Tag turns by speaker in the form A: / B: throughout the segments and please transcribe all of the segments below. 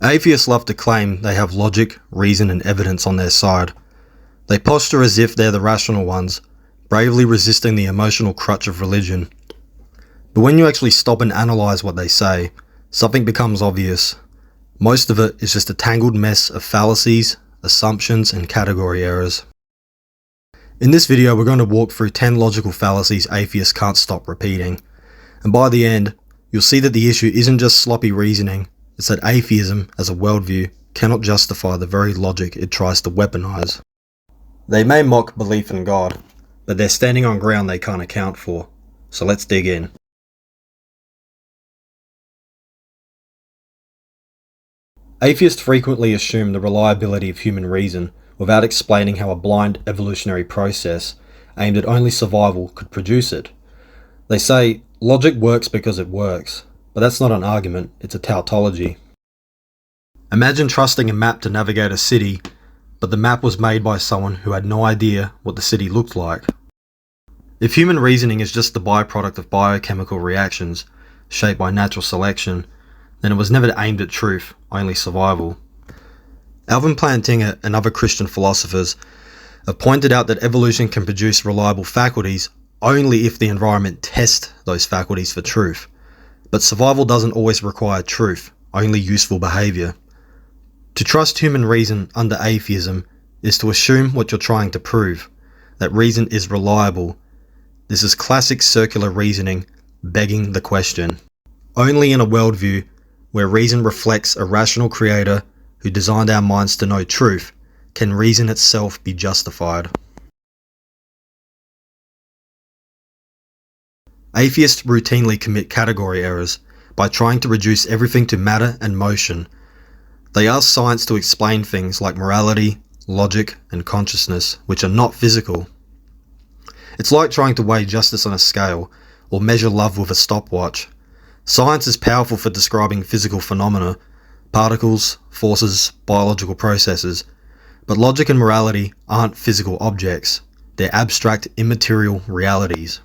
A: Atheists love to claim they have logic, reason and evidence on their side. They posture as if they're the rational ones, bravely resisting the emotional crutch of religion. But when you actually stop and analyse what they say, something becomes obvious. Most of it is just a tangled mess of fallacies, assumptions and category errors. In this video we're going to walk through 10 logical fallacies atheists can't stop repeating. And by the end, you'll see that the issue isn't just sloppy reasoning, it's that atheism as a worldview cannot justify the very logic it tries to weaponize. They may mock belief in God, but they're standing on ground they can't account for. So let's dig in. Atheists frequently assume the reliability of human reason without explaining how a blind evolutionary process aimed at only survival could produce it. They say, logic works because it works, but that's not an argument, it's a tautology. Imagine trusting a map to navigate a city, but the map was made by someone who had no idea what the city looked like. If human reasoning is just the byproduct of biochemical reactions shaped by natural selection, then it was never aimed at truth, only survival. Alvin Plantinga and other Christian philosophers have pointed out that evolution can produce reliable faculties only if the environment tests those faculties for truth. But survival doesn't always require truth, only useful behaviour. To trust human reason under atheism is to assume what you're trying to prove, that reason is reliable. This is classic circular reasoning, begging the question. Only in a worldview where reason reflects a rational creator who designed our minds to know truth can reason itself be justified. Atheists routinely commit category errors by trying to reduce everything to matter and motion. They ask science to explain things like morality, logic, and consciousness, which are not physical. It's like trying to weigh justice on a scale or measure love with a stopwatch. Science is powerful for describing physical phenomena, particles, forces, biological processes, but logic and morality aren't physical objects, they're abstract, immaterial realities.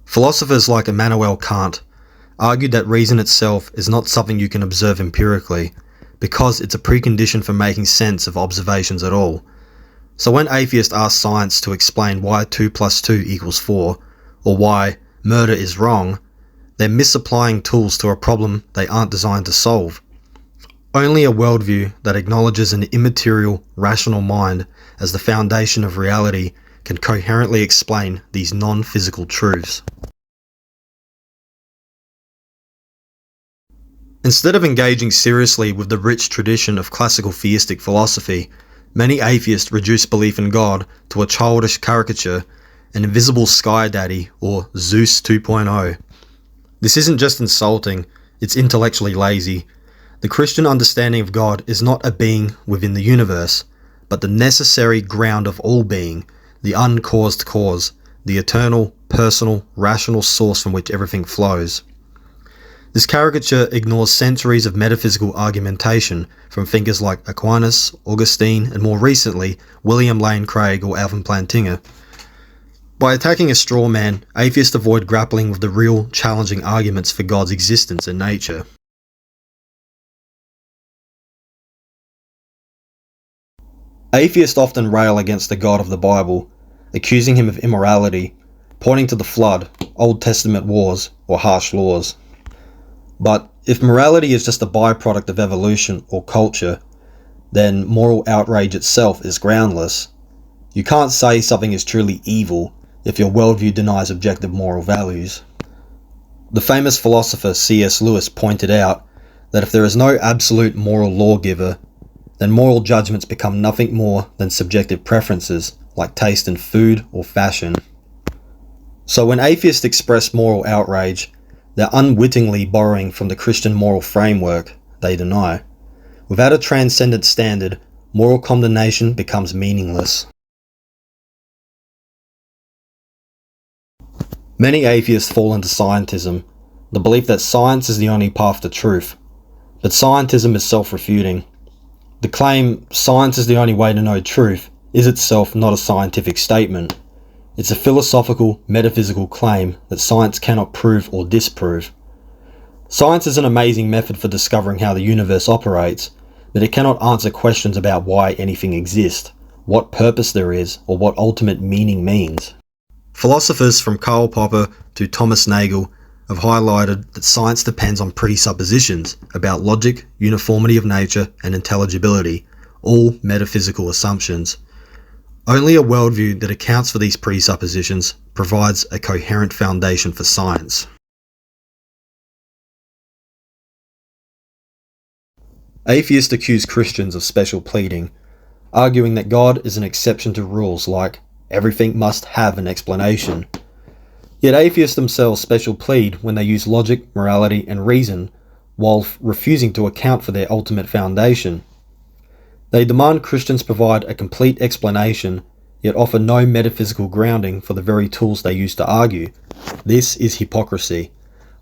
A: Philosophers like Immanuel Kant argued that reason itself is not something you can observe empirically, because it's a precondition for making sense of observations at all. So when atheists ask science to explain why 2 + 2 = 4, or why murder is wrong, they're misapplying tools to a problem they aren't designed to solve. Only a worldview that acknowledges an immaterial, rational mind as the foundation of reality can coherently explain these non-physical truths. Instead of engaging seriously with the rich tradition of classical theistic philosophy, many atheists reduce belief in God to a childish caricature, an invisible sky daddy, or Zeus 2.0. This isn't just insulting, it's intellectually lazy. The Christian understanding of God is not a being within the universe, but the necessary ground of all being, the uncaused cause, the eternal, personal, rational source from which everything flows. This caricature ignores centuries of metaphysical argumentation from thinkers like Aquinas, Augustine, and more recently, William Lane Craig or Alvin Plantinga. By attacking a straw man, atheists avoid grappling with the real, challenging arguments for God's existence and nature. Atheists often rail against the God of the Bible, accusing him of immorality, pointing to the flood, Old Testament wars, or harsh laws. But if morality is just a byproduct of evolution or culture, then moral outrage itself is groundless. You can't say something is truly evil if your worldview denies objective moral values. The famous philosopher C.S. Lewis pointed out that if there is no absolute moral lawgiver, then moral judgments become nothing more than subjective preferences, like taste in food or fashion. So when atheists express moral outrage, they're unwittingly borrowing from the Christian moral framework they deny. Without a transcendent standard, moral condemnation becomes meaningless. Many atheists fall into scientism, the belief that science is the only path to truth. But scientism is self-refuting. The claim, science is the only way to know truth, is itself not a scientific statement. It's a philosophical, metaphysical claim that science cannot prove or disprove. Science is an amazing method for discovering how the universe operates, but it cannot answer questions about why anything exists, what purpose there is, or what ultimate meaning means. Philosophers from Karl Popper to Thomas Nagel have highlighted that science depends on presuppositions about logic, uniformity of nature, and intelligibility, all metaphysical assumptions. Only a worldview that accounts for these presuppositions provides a coherent foundation for science. Atheists accuse Christians of special pleading, arguing that God is an exception to rules like everything must have an explanation. Yet atheists themselves special plead when they use logic, morality, and reason, while refusing to account for their ultimate foundation. They demand Christians provide a complete explanation, yet offer no metaphysical grounding for the very tools they use to argue. This is hypocrisy,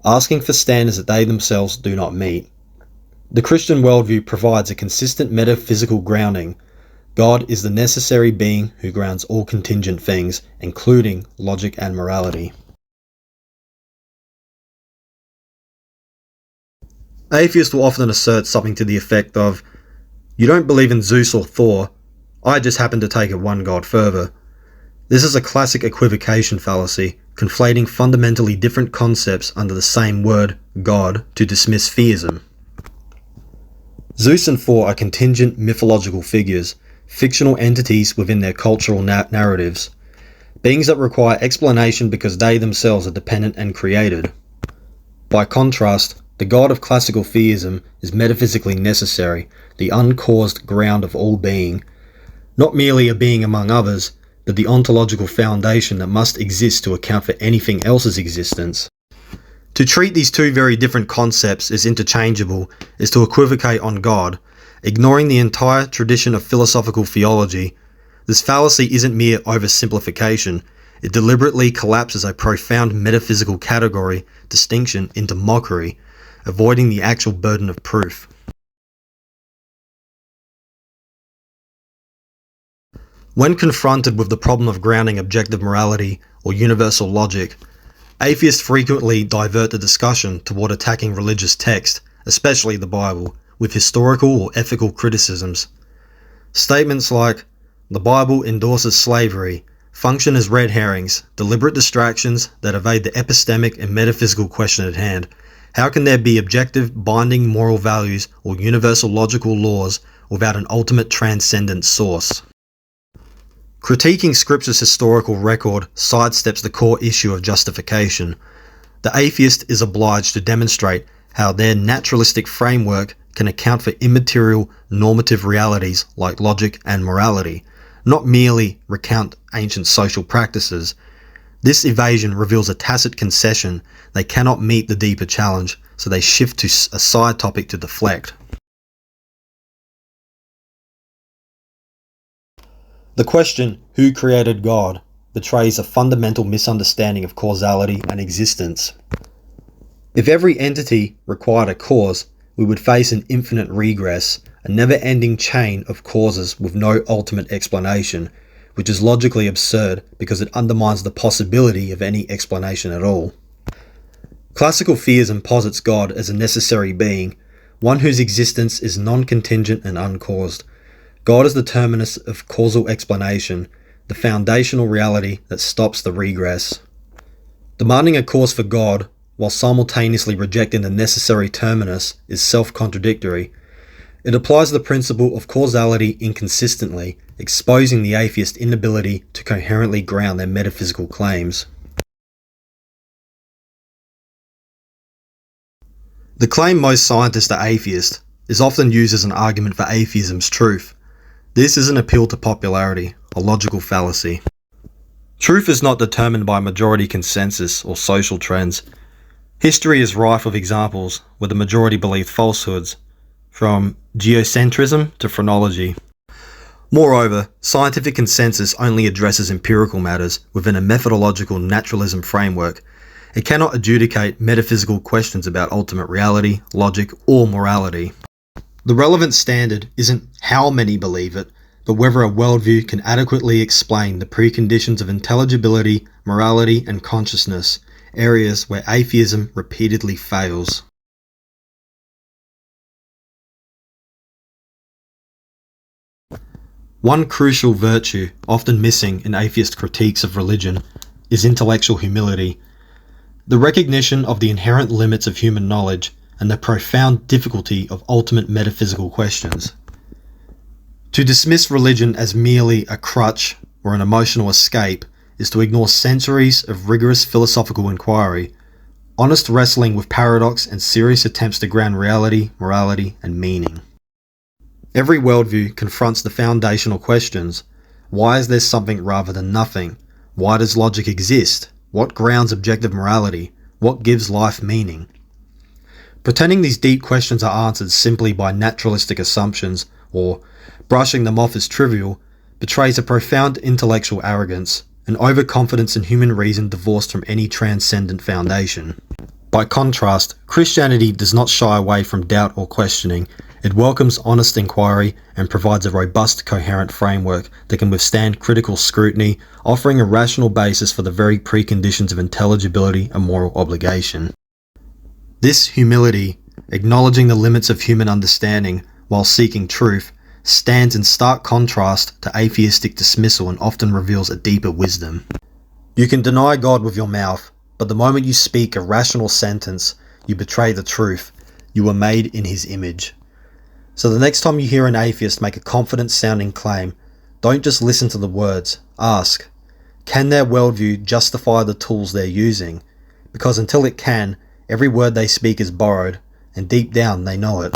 A: asking for standards that they themselves do not meet. The Christian worldview provides a consistent metaphysical grounding. God is the necessary being who grounds all contingent things, including logic and morality. Atheists will often assert something to the effect of, "You don't believe in Zeus or Thor, I just happen to take it one god further." This is a classic equivocation fallacy, conflating fundamentally different concepts under the same word, God, to dismiss theism. Zeus and Thor are contingent mythological figures, fictional entities within their cultural narratives, beings that require explanation because they themselves are dependent and created. By contrast, the God of classical theism is metaphysically necessary, the uncaused ground of all being, not merely a being among others, but the ontological foundation that must exist to account for anything else's existence. To treat these two very different concepts as interchangeable is to equivocate on God, ignoring the entire tradition of philosophical theology. This fallacy isn't mere oversimplification, it deliberately collapses a profound metaphysical category distinction into mockery, avoiding the actual burden of proof. When confronted with the problem of grounding objective morality or universal logic, atheists frequently divert the discussion toward attacking religious text, especially the Bible, with historical or ethical criticisms. Statements like, "The Bible endorses slavery," function as red herrings, deliberate distractions that evade the epistemic and metaphysical question at hand. How can there be objective, binding moral values or universal logical laws without an ultimate transcendent source? Critiquing Scripture's historical record sidesteps the core issue of justification. The atheist is obliged to demonstrate how their naturalistic framework can account for immaterial normative realities like logic and morality, not merely recount ancient social practices. This evasion reveals a tacit concession. They cannot meet the deeper challenge, so they shift to a side topic to deflect. The question, who created God, betrays a fundamental misunderstanding of causality and existence. If every entity required a cause, we would face an infinite regress, a never-ending chain of causes with no ultimate explanation, which is logically absurd because it undermines the possibility of any explanation at all. Classical theism posits God as a necessary being, one whose existence is non-contingent and uncaused. God is the terminus of causal explanation, the foundational reality that stops the regress. Demanding a cause for God, while simultaneously rejecting the necessary terminus, is self-contradictory. It applies the principle of causality inconsistently, exposing the atheist's inability to coherently ground their metaphysical claims. The claim most scientists are atheist is often used as an argument for atheism's truth. This is an appeal to popularity, a logical fallacy. Truth is not determined by majority consensus or social trends. History is rife with examples where the majority believed falsehoods, from geocentrism to phrenology. Moreover, scientific consensus only addresses empirical matters within a methodological naturalism framework. It cannot adjudicate metaphysical questions about ultimate reality, logic, or morality. The relevant standard isn't how many believe it, but whether a worldview can adequately explain the preconditions of intelligibility, morality, and consciousness, areas where atheism repeatedly fails. One crucial virtue, often missing in atheist critiques of religion, is intellectual humility, the recognition of the inherent limits of human knowledge and the profound difficulty of ultimate metaphysical questions. To dismiss religion as merely a crutch or an emotional escape is to ignore centuries of rigorous philosophical inquiry, honest wrestling with paradox and serious attempts to ground reality, morality, and meaning. Every worldview confronts the foundational questions. Why is there something rather than nothing? Why does logic exist? What grounds objective morality? What gives life meaning? Pretending these deep questions are answered simply by naturalistic assumptions, or brushing them off as trivial, betrays a profound intellectual arrogance, an overconfidence in human reason divorced from any transcendent foundation. By contrast, Christianity does not shy away from doubt or questioning. It welcomes honest inquiry and provides a robust, coherent framework that can withstand critical scrutiny, offering a rational basis for the very preconditions of intelligibility and moral obligation. This humility, acknowledging the limits of human understanding while seeking truth, stands in stark contrast to atheistic dismissal and often reveals a deeper wisdom. You can deny God with your mouth, but the moment you speak a rational sentence, you betray the truth. You were made in His image. So the next time you hear an atheist make a confident-sounding claim, don't just listen to the words. Ask, can their worldview justify the tools they're using? Because until it can, every word they speak is borrowed, and deep down they know it.